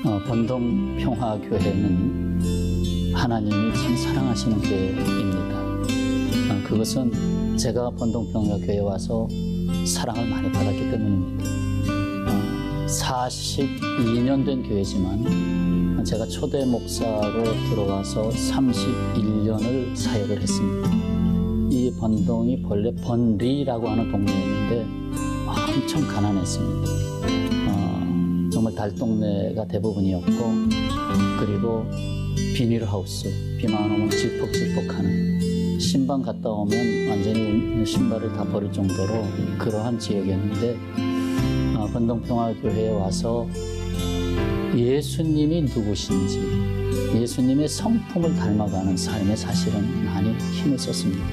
번동평화교회는 하나님이 참 사랑하시는 교회입니다. 그것은 제가 번동평화교회에 와서 사랑을 많이 받았기 때문입니다. 42년 된 교회지만 제가 초대 목사로 들어와서 31년을 사역을 했습니다. 이 번동이 본래 번리라고 하는 동네였는데 엄청 가난했습니다. 정말 달동네가 대부분이었고, 그리고 비닐하우스, 비만 오면 질퍽질퍽하는, 신방 갔다 오면 완전히 신발을 다 버릴 정도로 그러한 지역이었는데, 번동평화교회에 와서 예수님이 누구신지, 예수님의 성품을 닮아가는 삶에 사실은 많이 힘을 썼습니다.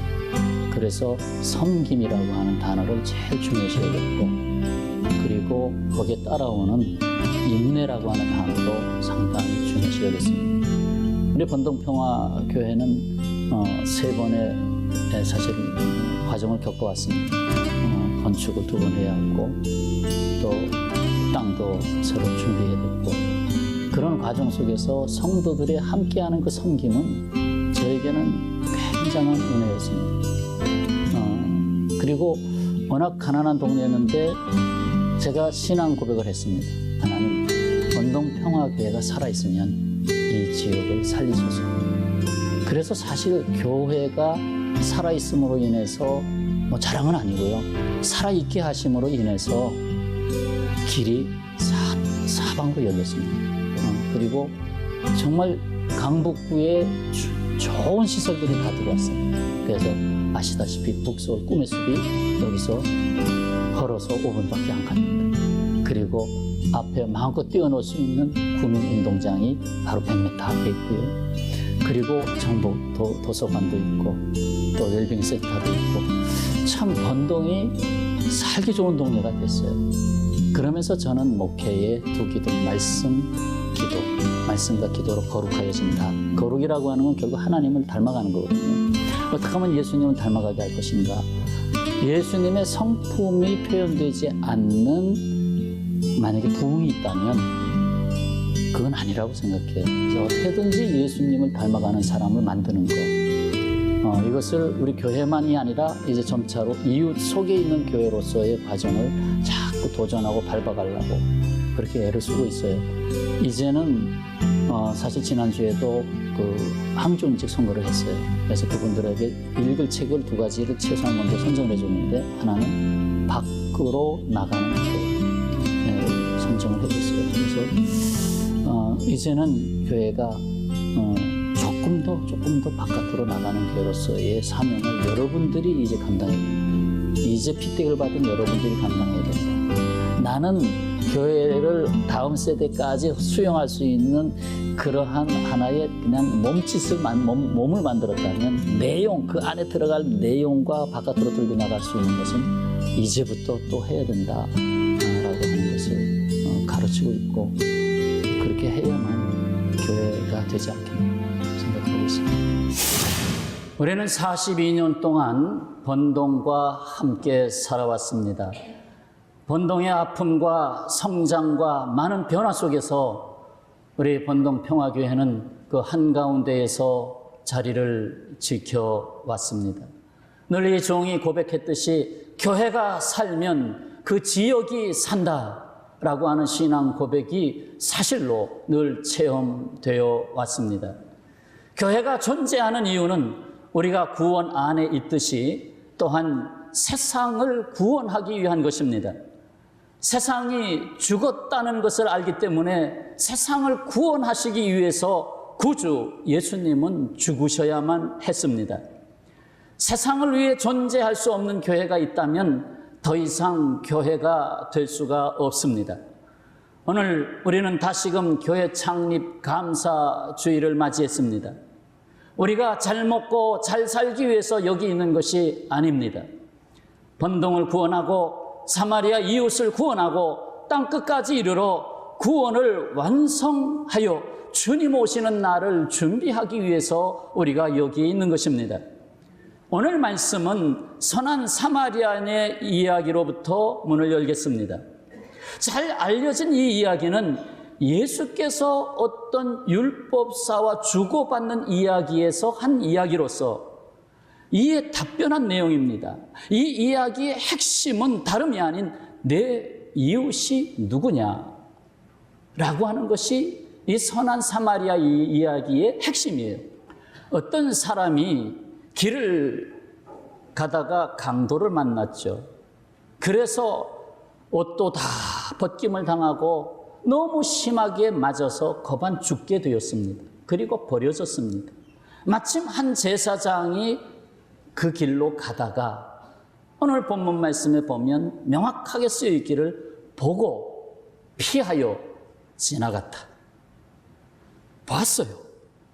그래서 섬김이라고 하는 단어를 제일 중요시 여겼고, 그리고 거기에 따라오는 인내라고 하는 단어도 상당히 중요시 여겼습니다. 우리 번동평화교회는 세 번의 사실 과정을 겪어왔습니다. 건축을 2번 해야 했고, 또 땅도 새로 준비해야 됐고, 그런 과정 속에서 성도들이 함께하는 그 섬김은 저에게는 굉장한 은혜였습니다. 그리고 워낙 가난한 동네였는데 제가 신앙 고백을 했습니다. 하나님, 번동평화교회가 살아있으면 이 지역을 살리소서. 그래서 사실 교회가 살아있음으로 인해서 자랑은 아니고요, 살아있게 하심으로 인해서 길이 사방으로 열렸습니다. 그리고 정말 강북구에 좋은 시설들이 다 들어왔어요. 그래서 아시다시피 북서울 꿈의 숲이 여기서 걸어서 5분밖에 안 갑니다. 그리고 앞에 마음껏 뛰어놀 수 있는 구민운동장이 바로 100m 앞에 있고요. 그리고 정보 도서관도 있고, 또 웰빙 센터도 있고, 참 번동이 살기 좋은 동네가 됐어요. 그러면서 저는 목회의 두 기도, 말씀과 기도로 거룩하여진다. 거룩이라고 하는 건 결국 하나님을 닮아가는 거거든요. 어떻게 하면 예수님을 닮아가게 할 것인가? 예수님의 성품이 표현되지 않는 만약에 부흥이 있다면 그건 아니라고 생각해요. 그래서 어떻게든지 예수님을 닮아가는 사람을 만드는 거, 이것을 우리 교회만이 아니라 이제 점차로 이웃 속에 있는 교회로서의 과정을 자꾸 도전하고 밟아가려고 그렇게 애를 쓰고 있어요. 이제는 사실 지난주에도 그 항존직 선거를 했어요. 그래서 그분들에게 읽을 책을 2가지를 최소한 먼저 선정을 해줬는데, 하나는 밖으로 나가는 교회 선정을 해줬어요. 그래서 이제는 교회가 조금 더 바깥으로 나가는 교회로서의 사명을 여러분들이 이제 감당해야 됩니다. 이제 피택을 받은 여러분들이 감당해야 된다. 나는 교회를 다음 세대까지 수용할 수 있는 그러한 하나의 그냥 몸을 만들었다면, 내용, 그 안에 들어갈 내용과 바깥으로 들고 나갈 수 있는 것은 이제부터 또 해야 된다라고 하는 것을 가르치고 있고, 그렇게 해야만 교회가 되지 않겠나 생각하고 있습니다. 우리는 42년 동안 번동과 함께 살아왔습니다. 번동의 아픔과 성장과 많은 변화 속에서 우리 번동평화교회는 그 한가운데에서 자리를 지켜왔습니다. 늘 이 종이 고백했듯이 교회가 살면 그 지역이 산다라고 하는 신앙 고백이 사실로 늘 체험되어 왔습니다. 교회가 존재하는 이유는 우리가 구원 안에 있듯이 또한 세상을 구원하기 위한 것입니다. 세상이 죽었다는 것을 알기 때문에 세상을 구원하시기 위해서 구주 예수님은 죽으셔야만 했습니다. 세상을 위해 존재할 수 없는 교회가 있다면 더 이상 교회가 될 수가 없습니다. 오늘 우리는 다시금 교회 창립 감사 주일을 맞이했습니다. 우리가 잘 먹고 잘 살기 위해서 여기 있는 것이 아닙니다. 번동을 구원하고 사마리아 이웃을 구원하고 땅끝까지 이르러 구원을 완성하여 주님 오시는 날을 준비하기 위해서 우리가 여기 있는 것입니다. 오늘 말씀은 선한 사마리아인의 이야기로부터 문을 열겠습니다. 잘 알려진 이 이야기는 예수께서 어떤 율법사와 주고받는 이야기에서 한 이야기로서 이에 답변한 내용입니다. 이 이야기의 핵심은 다름이 아닌 내 이웃이 누구냐 라고 하는 것이 이 선한 사마리아 이야기의 핵심이에요. 어떤 사람이 길을 가다가 강도를 만났죠. 그래서 옷도 다 벗김을 당하고 너무 심하게 맞아서 거반 죽게 되었습니다. 그리고 버려졌습니다. 마침 한 제사장이 그 길로 가다가 오늘 본문 말씀에 보면 명확하게 쓰여 있기를 보고 피하여 지나갔다. 봤어요.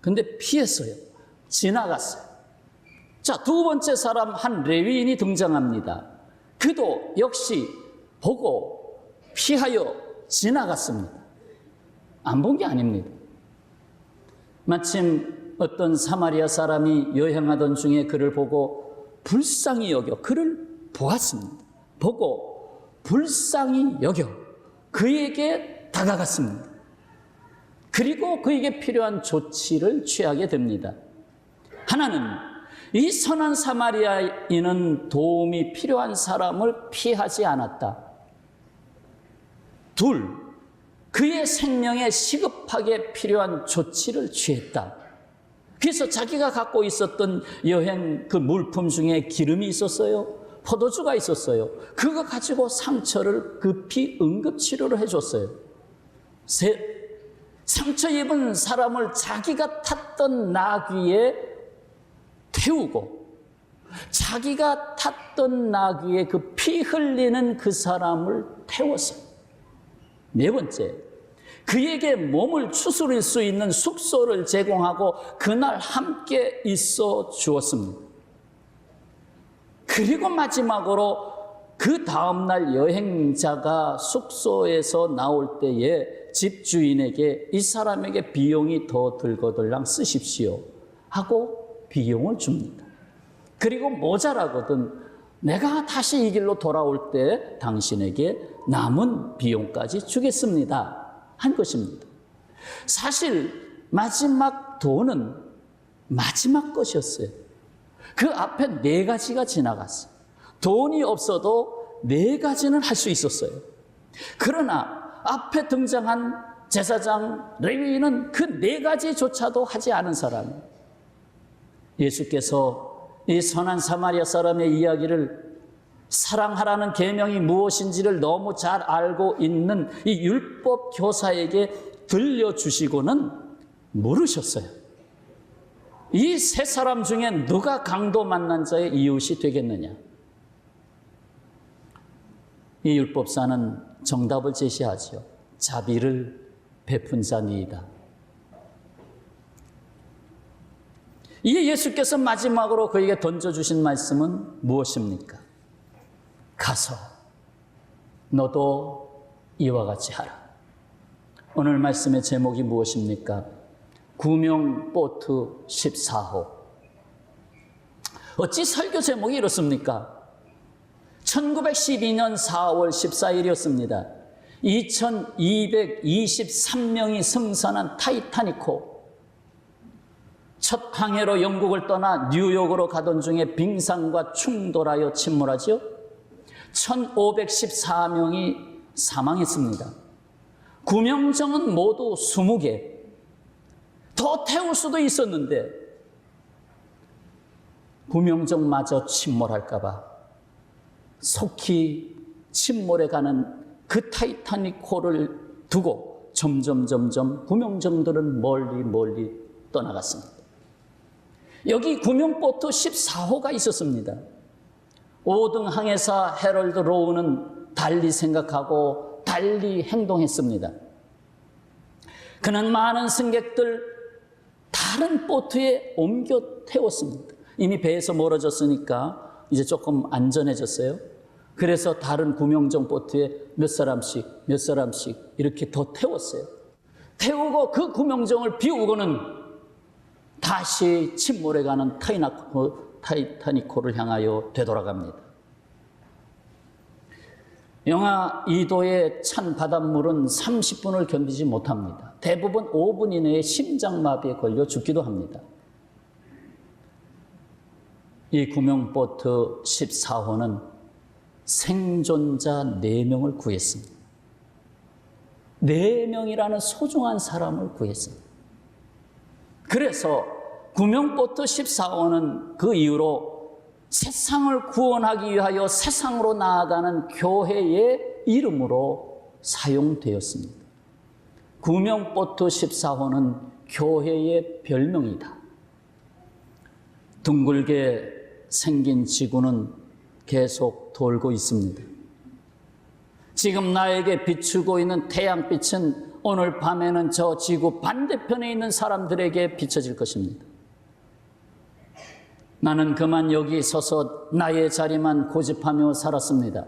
근데 피했어요. 지나갔어요. 자, 두 번째 사람 한 레위인이 등장합니다. 그도 역시 보고 피하여 지나갔습니다. 안 본 게 아닙니다. 마침 어떤 사마리아 사람이 여행하던 중에 그를 보고 불쌍히 여겨 그를 보았습니다. 보고 불쌍히 여겨 그에게 다가갔습니다. 그리고 그에게 필요한 조치를 취하게 됩니다. 하나는 이 선한 사마리아인은 도움이 필요한 사람을 피하지 않았다. 둘, 그의 생명에 시급하게 필요한 조치를 취했다. 그래서 자기가 갖고 있었던 여행 그 물품 중에 기름이 있었어요. 포도주가 있었어요. 그거 가지고 상처를 급히 응급치료를 해줬어요. 셋, 상처 입은 사람을 자기가 탔던 나귀에 태우고 자기가 탔던 나귀에 그 피 흘리는 그 사람을 태웠어요. 네 번째, 그에게 몸을 추스릴 수 있는 숙소를 제공하고 그날 함께 있어 주었습니다. 그리고 마지막으로 그 다음날 여행자가 숙소에서 나올 때에 집주인에게 이 사람에게 비용이 더 들거들랑 쓰십시오 하고 비용을 줍니다. 그리고 모자라거든 내가 다시 이 길로 돌아올 때 당신에게 남은 비용까지 주겠습니다 한 것입니다. 사실 마지막 돈은 마지막 것이었어요. 그 앞에 네 가지가 지나갔어요. 돈이 없어도 네 가지는 할 수 있었어요. 그러나 앞에 등장한 제사장 레위인은 그 네 가지조차도 하지 않은 사람이에요. 예수께서 이 선한 사마리아 사람의 이야기를 사랑하라는 계명이 무엇인지를 너무 잘 알고 있는 이 율법 교사에게 들려주시고는 물으셨어요. 이 세 사람 중에 누가 강도 만난 자의 이웃이 되겠느냐? 이 율법사는 정답을 제시하죠. 자비를 베푼 자니이다. 이 예수께서 마지막으로 그에게 던져주신 말씀은 무엇입니까? 가서 너도 이와 같이 하라. 오늘 말씀의 제목이 무엇입니까? 구명보트 14호. 어찌 설교 제목이 이렇습니까? 1912년 4월 14일이었습니다. 2223명이 승선한 타이타닉호. 첫 항해로 영국을 떠나 뉴욕으로 가던 중에 빙산과 충돌하여 침몰하죠. 1514명이 사망했습니다. 구명정은 모두 20개. 더 태울 수도 있었는데 구명정마저 침몰할까 봐 속히 침몰해 가는 그 타이타닉호를 두고 점점 구명정들은 멀리 떠나갔습니다. 여기 구명보트 14호가 있었습니다. 5등 항해사 해럴드 로우는 달리 생각하고 달리 행동했습니다. 그는 많은 승객들 다른 보트에 옮겨 태웠습니다. 이미 배에서 멀어졌으니까 이제 조금 안전해졌어요. 그래서 다른 구명정 보트에 몇 사람씩 이렇게 더 태웠어요. 태우고 그 구명정을 비우고는 다시 침몰해가는 타이타닉호를 향하여 되돌아갑니다. 영하 2도의 찬 바닷물은 30분을 견디지 못합니다. 대부분 5분 이내에 심장마비에 걸려 죽기도 합니다. 이 구명보트 14호는 생존자 4명을 구했습니다. 4명이라는 소중한 사람을 구했습니다. 그래서 구명보트 14호는 그 이후로 세상을 구원하기 위하여 세상으로 나아가는 교회의 이름으로 사용되었습니다. 구명보트 14호는 교회의 별명이다. 둥글게 생긴 지구는 계속 돌고 있습니다. 지금 나에게 비추고 있는 태양빛은 오늘 밤에는 저 지구 반대편에 있는 사람들에게 비춰질 것입니다. 나는 그만 여기 서서 나의 자리만 고집하며 살았습니다.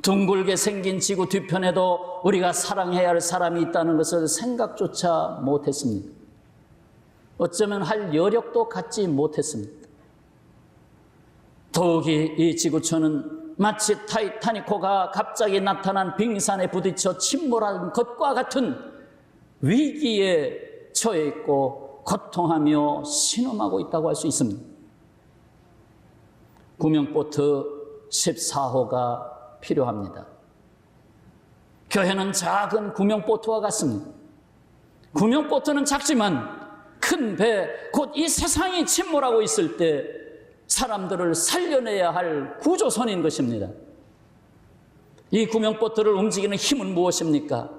둥글게 생긴 지구 뒤편에도 우리가 사랑해야 할 사람이 있다는 것을 생각조차 못했습니다. 어쩌면 할 여력도 갖지 못했습니다. 더욱이 이 지구촌은 마치 타이타닉호가 갑자기 나타난 빙산에 부딪혀 침몰한 것과 같은 위기에 처해 있고 고통하며 신음하고 있다고 할 수 있습니다. 구명보트 14호가 필요합니다. 교회는 작은 구명보트와 같습니다. 구명보트는 작지만 큰 배, 곧 이 세상이 침몰하고 있을 때 사람들을 살려내야 할 구조선인 것입니다. 이 구명보트를 움직이는 힘은 무엇입니까?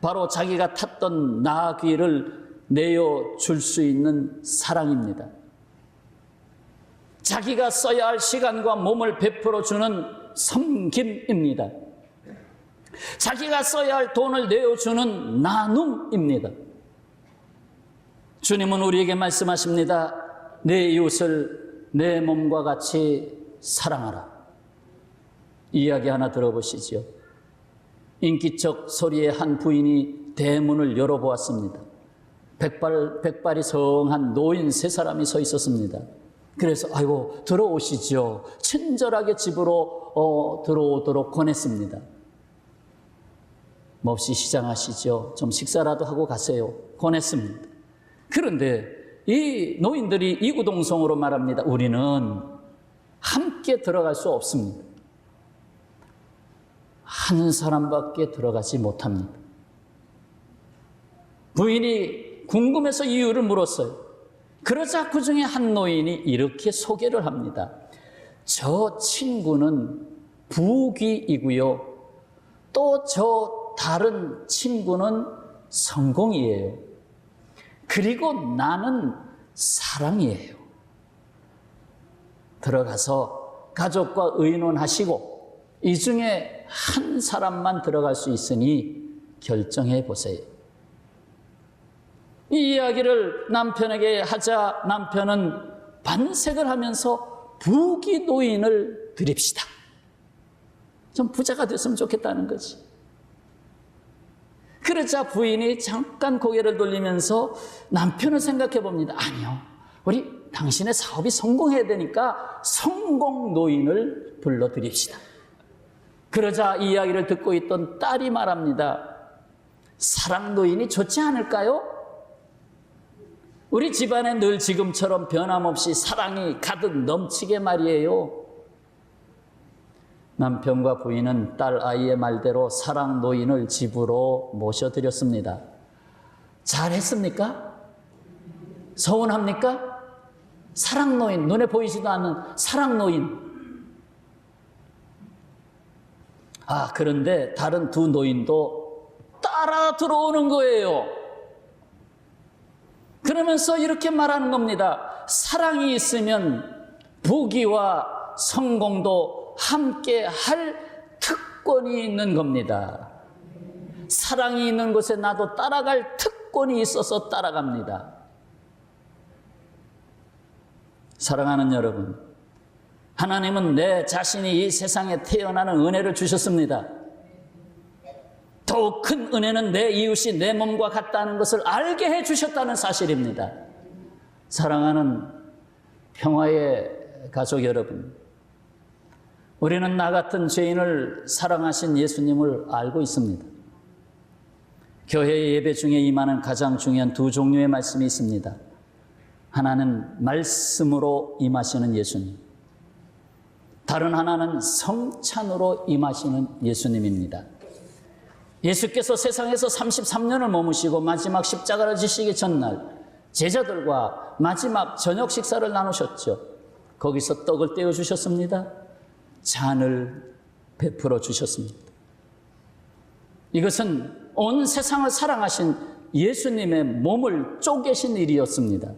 바로 자기가 탔던 나귀를 내어줄 수 있는 사랑입니다. 자기가 써야 할 시간과 몸을 베풀어주는 섬김입니다. 자기가 써야 할 돈을 내어주는 나눔입니다. 주님은 우리에게 말씀하십니다. 내 이웃을 내 몸과 같이 사랑하라. 이야기 하나 들어보시죠. 인기척 소리의 한 부인이 대문을 열어보았습니다. 백발이 성한 노인 3사람이 서 있었습니다. 그래서 아이고 들어오시죠. 친절하게 집으로 들어오도록 권했습니다. 몹시 시장하시죠. 좀 식사라도 하고 가세요. 권했습니다. 그런데 이 노인들이 이구동성으로 말합니다. 우리는 함께 들어갈 수 없습니다. 한 사람밖에 들어가지 못합니다. 부인이 궁금해서 이유를 물었어요. 그러자 그 중에 한 노인이 이렇게 소개를 합니다. 저 친구는 부귀이고요. 또 저 다른 친구는 성공이에요. 그리고 나는 사랑이에요. 들어가서 가족과 의논하시고 이 중에 한 사람만 들어갈 수 있으니 결정해 보세요. 이 이야기를 남편에게 하자 남편은 반색을 하면서 부귀 노인을 드립시다. 좀 부자가 됐으면 좋겠다는 거지. 그러자 부인이 잠깐 고개를 돌리면서 남편을 생각해 봅니다. 아니요. 우리 당신의 사업이 성공해야 되니까 성공 노인을 불러드립시다. 그러자 이 이야기를 듣고 있던 딸이 말합니다. 사랑 노인이 좋지 않을까요? 우리 집안에 늘 지금처럼 변함없이 사랑이 가득 넘치게 말이에요. 남편과 부인은 딸 아이의 말대로 사랑 노인을 집으로 모셔드렸습니다. 잘했습니까? 서운합니까? 사랑 노인, 눈에 보이지도 않는 사랑 노인. 그런데 다른 2 노인도 따라 들어오는 거예요. 그러면서 이렇게 말하는 겁니다. 사랑이 있으면 부귀와 성공도 함께 할 특권이 있는 겁니다. 사랑이 있는 곳에 나도 따라갈 특권이 있어서 따라갑니다. 사랑하는 여러분, 하나님은 내 자신이 이 세상에 태어나는 은혜를 주셨습니다. 더욱 큰 은혜는 내 이웃이 내 몸과 같다는 것을 알게 해주셨다는 사실입니다. 사랑하는 평화의 가족 여러분, 우리는 나 같은 죄인을 사랑하신 예수님을 알고 있습니다. 교회 예배 중에 임하는 가장 중요한 두 종류의 말씀이 있습니다. 하나는 말씀으로 임하시는 예수님, 다른 하나는 성찬으로 임하시는 예수님입니다. 예수께서 세상에서 33년을 머무시고 마지막 십자가를 지시기 전날 제자들과 마지막 저녁 식사를 나누셨죠. 거기서 떡을 떼어 주셨습니다. 잔을 베풀어 주셨습니다. 이것은 온 세상을 사랑하신 예수님의 몸을 쪼개신 일이었습니다.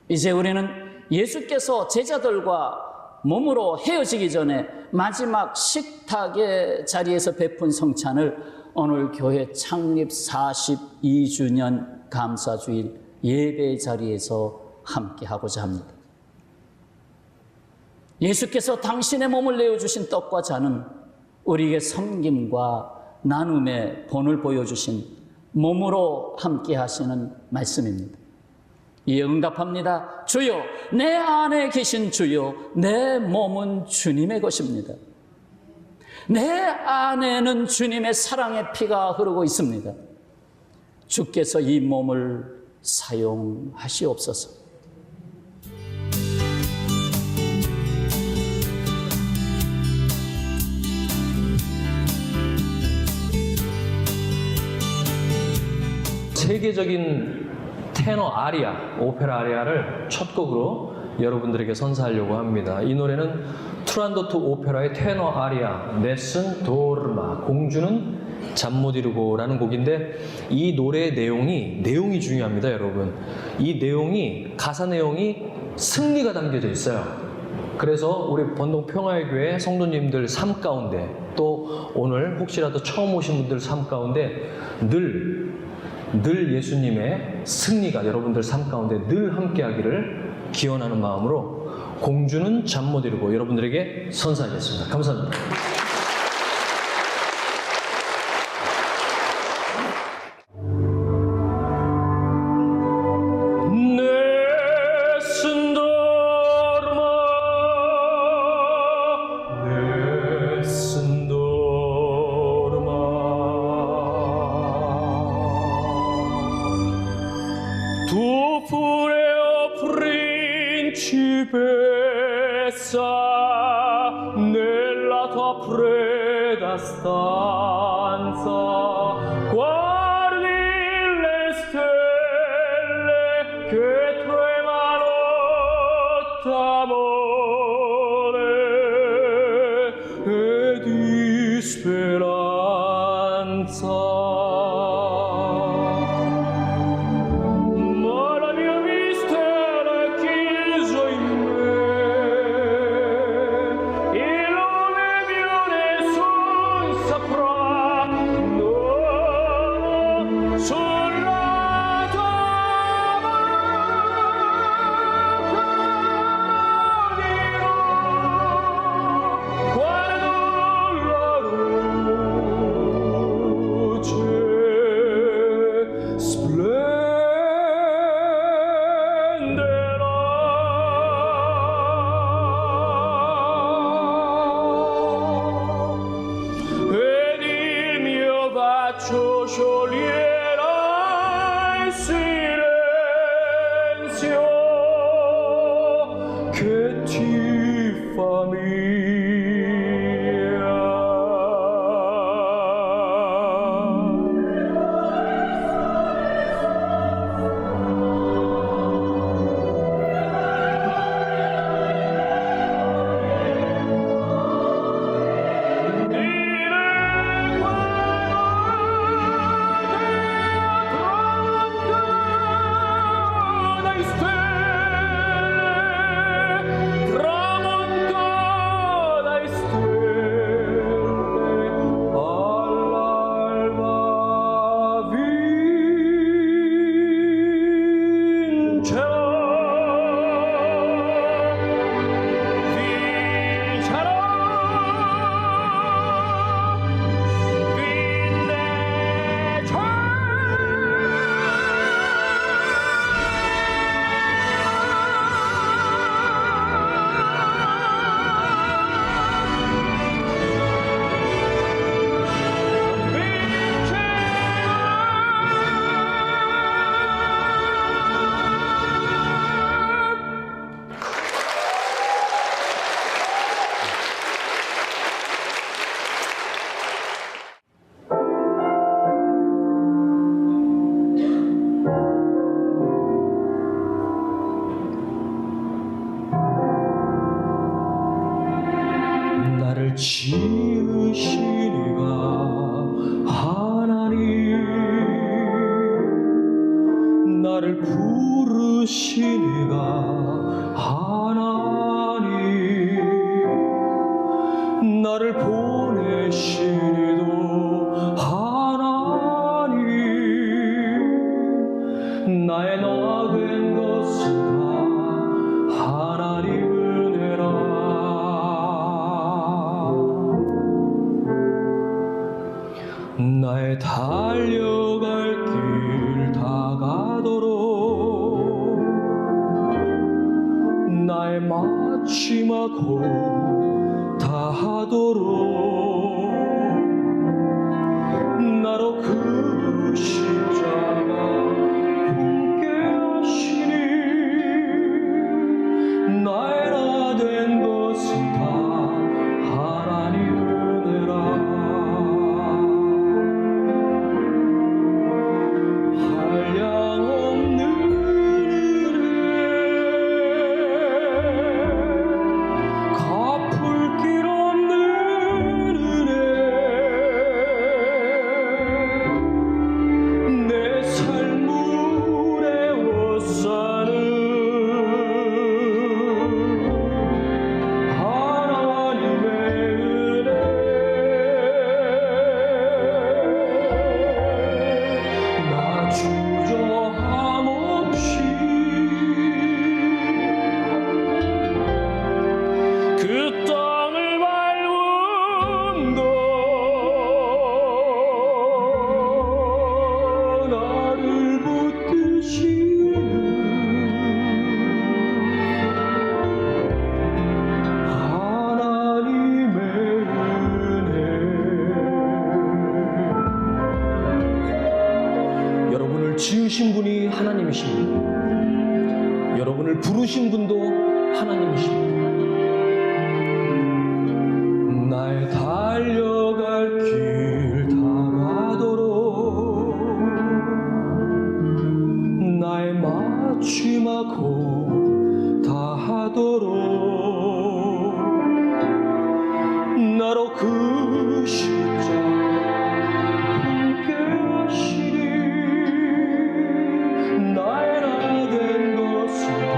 이제 우리는 예수께서 제자들과 몸으로 헤어지기 전에 마지막 식탁의 자리에서 베푼 성찬을 오늘 교회 창립 42주년 감사주일 예배 자리에서 함께 하고자 합니다. 예수께서 당신의 몸을 내어주신 떡과 잔은 우리에게 섬김과 나눔의 본을 보여주신 몸으로 함께 하시는 말씀입니다. 이에 응답합니다. 주여, 내 안에 계신 주여, 내 몸은 주님의 것입니다. 내 안에는 주님의 사랑의 피가 흐르고 있습니다. 주께서 이 몸을 사용하시옵소서. 세계적인 테너 아리아, 오페라 아리아를 첫 곡으로 여러분들에게 선사하려고 합니다. 이 노래는 투란도트 오페라의 테너 아리아, 네슨 도르마, 공주는 잠 못 이루고라는 곡인데, 이 노래의 내용이 중요합니다, 여러분. 이 내용이, 가사 내용이 승리가 담겨져 있어요. 그래서 우리 번동 평화의 교회 성도님들 삶 가운데, 또 오늘 혹시라도 처음 오신 분들 삶 가운데 늘 예수님의 승리가 여러분들 삶 가운데 늘 함께하기를 기원하는 마음으로 공주는 잠 못 이루고 여러분들에게 선사하겠습니다. 감사합니다. Nella tua fredda stanza guardi le stelle che tremano d'amore e di speranza. Scioglierà il silenzio che ti fa mia. 나의 달려갈 길 다가도록 나의 마지막호 다하도록 나로 그 십자가 함께 하시니 나의 나 된 것은 다 하나님 은혜라. 한량없는 은혜 갚을 길 없는 은혜 내 삶을 애워싸는 하나님의 은혜 나 주저함 없이 그 땅을 밟음도 나를 붙드시는 하나님의 은혜. 여러분을 지으신 분이 하나님이십니다. 여러분을 부르신 분도 하나님이십니다. 나의 달려갈 길 다가도록 나의 마지막호 다하도록 나로 그 십자가 함께 하시니 나의 나 된 것은 다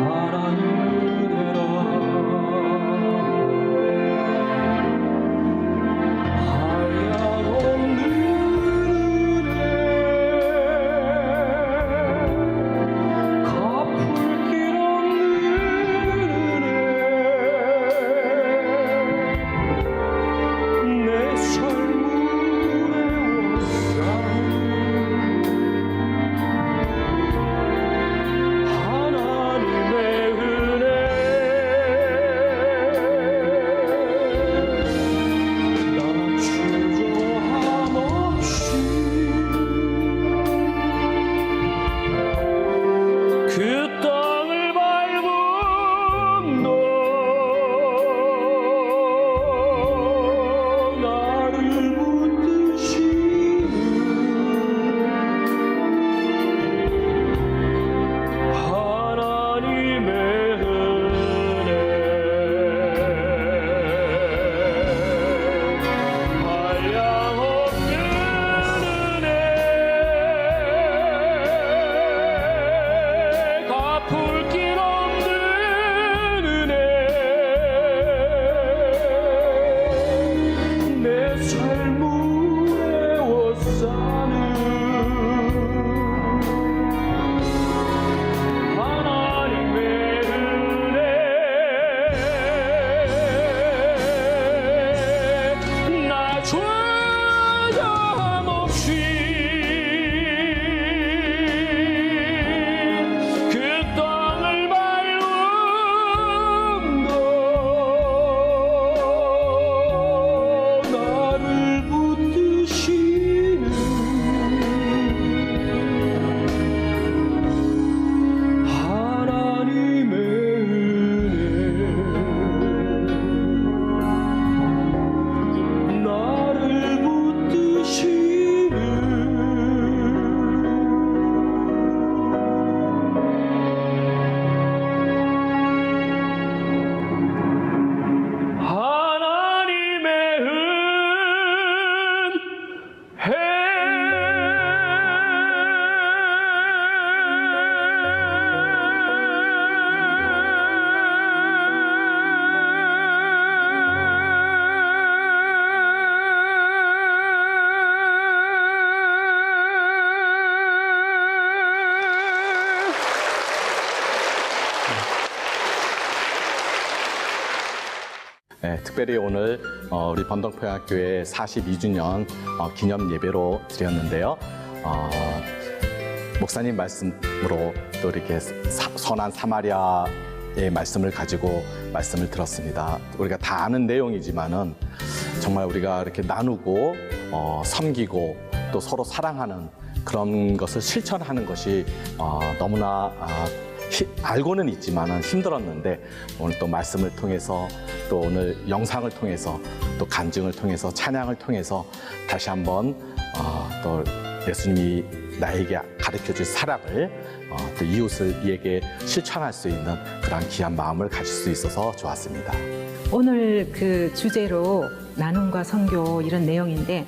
하나님 은혜라. 한량없는 은혜 갚을 길 없는 은혜 내 삶을 애워싸는 하나님의 은혜 나 주저함 없이 그 땅을 밟음도 나를 붙드시는 하나님의 은혜 한량없는 은혜 갚을 길 없는 은혜 내 삶을 애워싸는 하나님의 은혜 나 주저함 없이 그 땅을 밟음도 나를 붙드시는 하나님의 은혜 나를 붙드시는 특별히 오늘 우리 번덕평화교회 42주년 기념 예배로 드렸는데요. 목사님 말씀으로 또 이렇게 선한 사마리아의 말씀을 가지고 말씀을 들었습니다. 우리가 다 아는 내용이지만은 정말 우리가 이렇게 나누고 섬기고 또 서로 사랑하는 그런 것을 실천하는 것이 너무나 알고는 있지만은 힘들었는데 오늘 또 말씀을 통해서 또 오늘 영상을 통해서 또 간증을 통해서 찬양을 통해서 다시 한번 또 예수님이 나에게 가르쳐 줄 사랑을 또 이웃에게 실천할 수 있는 그런 귀한 마음을 가질 수 있어서 좋았습니다. 오늘 그 주제로 나눔과 선교 이런 내용인데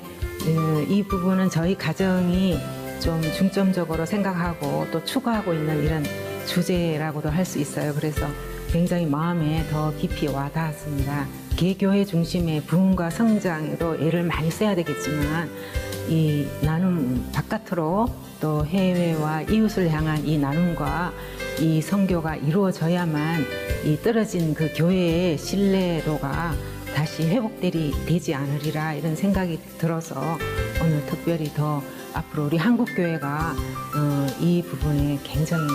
이 부분은 저희 가정이 좀 중점적으로 생각하고 또 추구하고 있는 이런 주제라고도 할 수 있어요. 그래서 굉장히 마음에 더 깊이 와닿았습니다. 개교회 중심의 부흥과 성장에도 애를 많이 써야 되겠지만 이 나눔 바깥으로 또 해외와 이웃을 향한 이 나눔과 이 선교가 이루어져야만 이 떨어진 그 교회의 신뢰도가 다시 회복되지 않으리라 이런 생각이 들어서 오늘 특별히 더 앞으로 우리 한국교회가 이 부분에 굉장히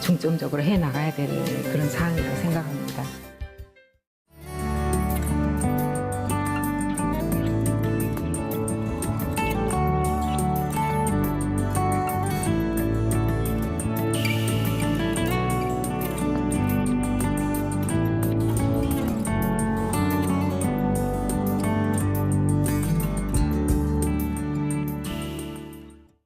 중점적으로 해 나가야 될 그런 사항이라고 생각합니다.